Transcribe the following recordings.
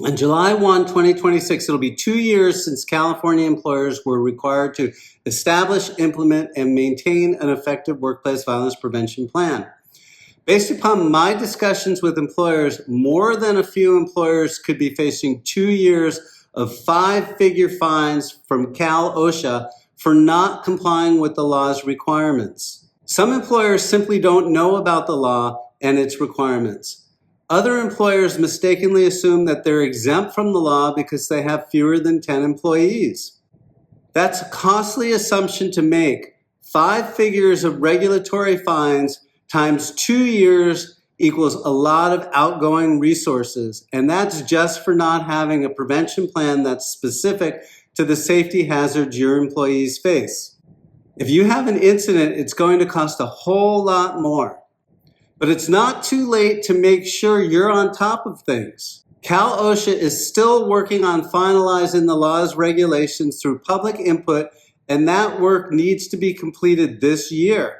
On July 1, 2026, it'll be 2 years since California employers were required to establish, implement, and maintain an effective workplace violence prevention plan. Based upon my discussions with employers, more than a few employers could be facing 2 years of 5-figure fines from Cal OSHA for not complying with the law's requirements. Some employers simply don't know about the law and its requirements. Other employers mistakenly assume that they're exempt from the law because they have fewer than 10 employees. That's a costly assumption to make. 5 figures of regulatory fines times 2 years equals a lot of outgoing resources, and that's just for not having a prevention plan that's specific to the safety hazards your employees face. If you have an incident, it's going to cost a whole lot more. But it's not too late to make sure you're on top of things. Cal OSHA is still working on finalizing the law's regulations through public input, and that work needs to be completed this year.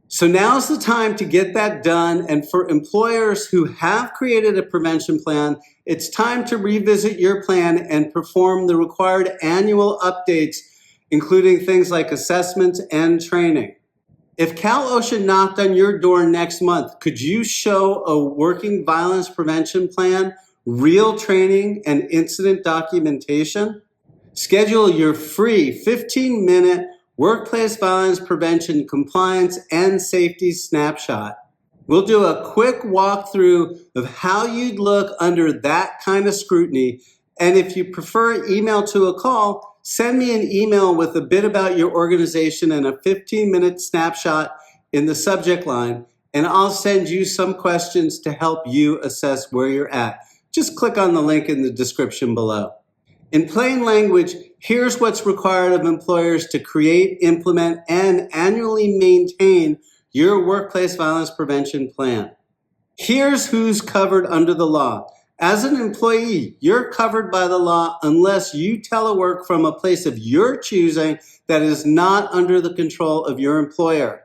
So now's the time to get that done, and for employers who have created a prevention plan, it's time to revisit your plan and perform the required annual updates, including things like assessments and training. If Cal OSHA knocked on your door next month, could you show a working violence prevention plan, real training, and incident documentation? Schedule your free 15-minute workplace violence prevention, compliance, and safety snapshot. We'll do a quick walkthrough of how you'd look under that kind of scrutiny, and if you prefer email to a call, send me an email with a bit about your organization and a 15-minute snapshot in the subject line, and I'll send you some questions to help you assess where you're at. Just click on the link in the description below. In plain language, here's what's required of employers to create, implement, and annually maintain your workplace violence prevention plan. Here's who's covered under the law. As an employee, you're covered by the law unless you telework from a place of your choosing that is not under the control of your employer.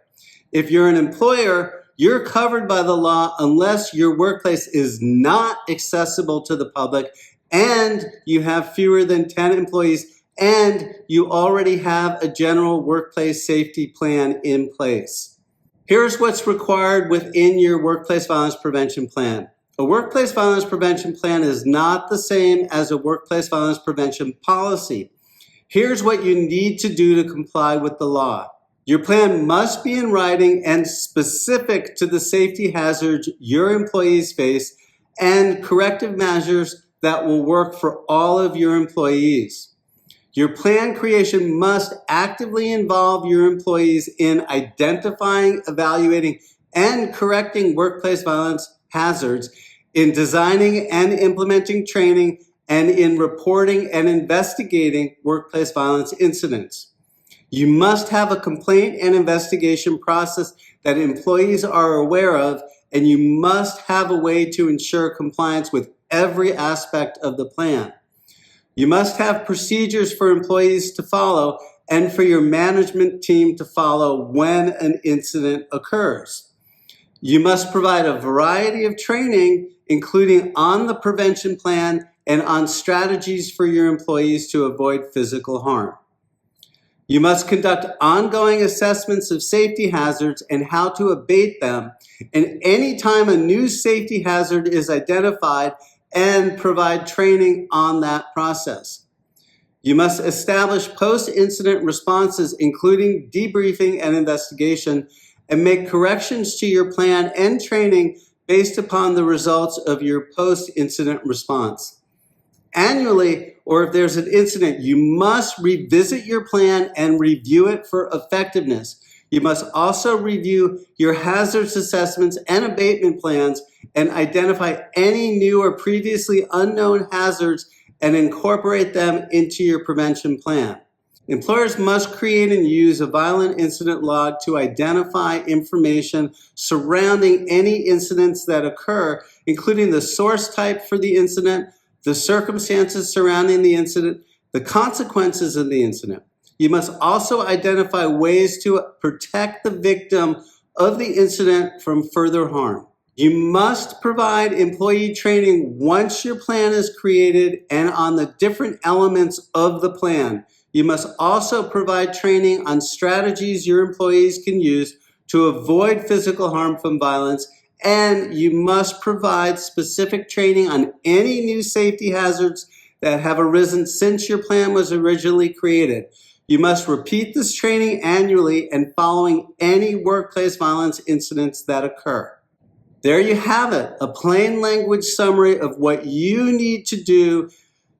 If you're an employer, you're covered by the law unless your workplace is not accessible to the public and you have fewer than 10 employees and you already have a general workplace safety plan in place. Here's what's required within your workplace violence prevention plan. A workplace violence prevention plan is not the same as a workplace violence prevention policy. Here's what you need to do to comply with the law. Your plan must be in writing and specific to the safety hazards your employees face and corrective measures that will work for all of your employees. Your plan creation must actively involve your employees in identifying, evaluating, and correcting workplace violence hazards, in designing and implementing training, and in reporting and investigating workplace violence incidents. You must have a complaint and investigation process that employees are aware of, and you must have a way to ensure compliance with every aspect of the plan. You must have procedures for employees to follow and for your management team to follow when an incident occurs. You must provide a variety of training, including on the prevention plan and on strategies for your employees to avoid physical harm. You must conduct ongoing assessments of safety hazards and how to abate them, and anytime a new safety hazard is identified, and provide training on that process. You must establish post-incident responses, including debriefing and investigation, and make corrections to your plan and training based upon the results of your post-incident response. Annually, or if there's an incident, you must revisit your plan and review it for effectiveness. You must also review your hazards assessments and abatement plans and identify any new or previously unknown hazards and incorporate them into your prevention plan. Employers must create and use a violent incident log to identify information surrounding any incidents that occur, including the source type for the incident, the circumstances surrounding the incident, the consequences of the incident. You must also identify ways to protect the victim of the incident from further harm. You must provide employee training once your plan is created and on the different elements of the plan. You must also provide training on strategies your employees can use to avoid physical harm from violence, and you must provide specific training on any new safety hazards that have arisen since your plan was originally created. You must repeat this training annually and following any workplace violence incidents that occur. There you have it, a plain language summary of what you need to do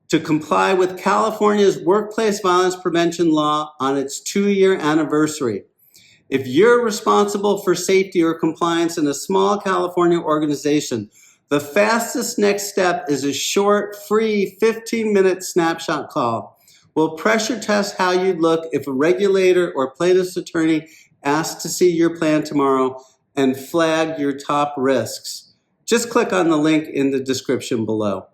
to comply with California's workplace violence prevention law on its 2-year anniversary. If you're responsible for safety or compliance in a small California organization, the fastest next step is a short, free 15-minute snapshot call. We'll pressure test how you'd look if a regulator or plaintiff's attorney asked to see your plan tomorrow and flag your top risks. Just click on the link in the description below.